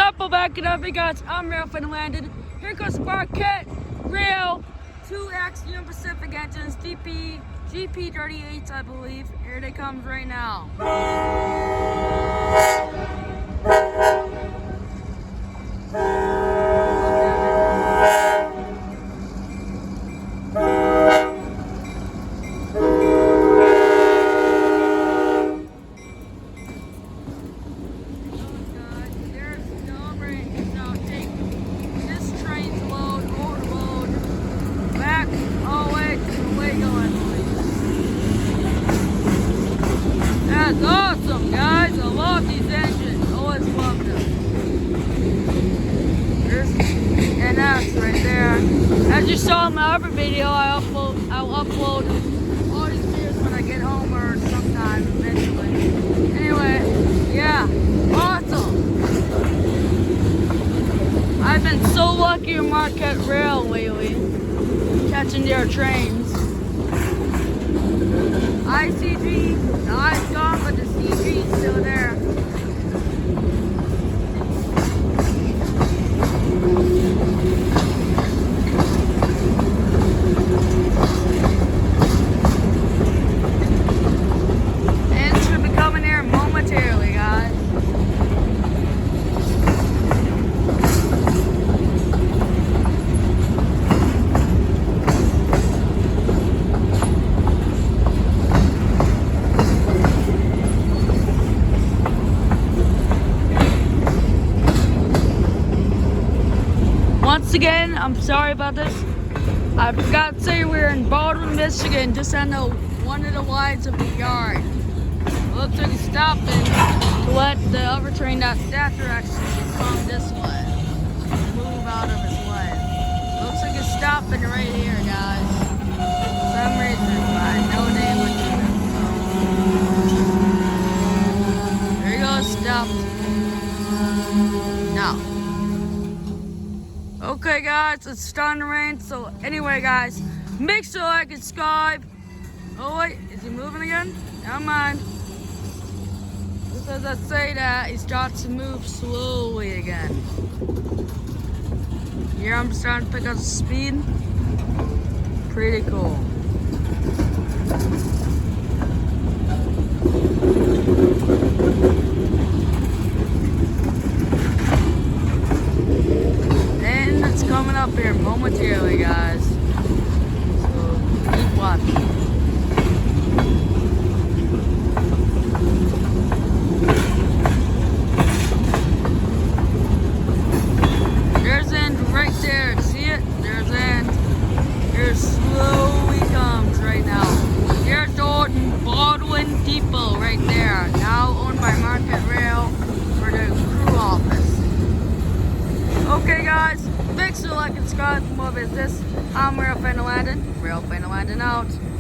up, backing up, you guys? I'm Rail Landed. Here goes Marquette Rail, 2X Union Pacific engines, GP38s, I believe. Here they come right now. That's awesome, guys. I love these engines. Always loved them. There's an X right there. As you saw in my other video, I'll upload all these videos when I get home or sometime eventually. Anyway, yeah, awesome. I've been so lucky with Marquette Rail lately, catching their trains. ICG, the I's gone, but the CG's still there. And it should be coming here momentarily, guys. Once again, I'm sorry about this. I forgot to say we're in Baldwin, Michigan, just on one of the lines of the yard. It looks like he's stopping to let the other train that's that direction come this way. Move out of his way. Looks like he's stopping right here, guys. For some reason, I know they would do that. There he goes, stopped. Now. Okay guys, it's starting to rain, so anyway guys, make sure to like and subscribe. Oh wait, is he moving again? Never mind. Just as I say that, he starts to move slowly again. Here I'm starting to pick up speed. Pretty cool. Coming up here momentarily, guys. So keep watching. There's end right there. See it? There's end. Here slowly comes right now. There's Baldwin Depot right there. Now owned by Marquette Rail for the crew office. Okay, guys. Make sure to like and subscribe for more business. I'm Rail Landed out.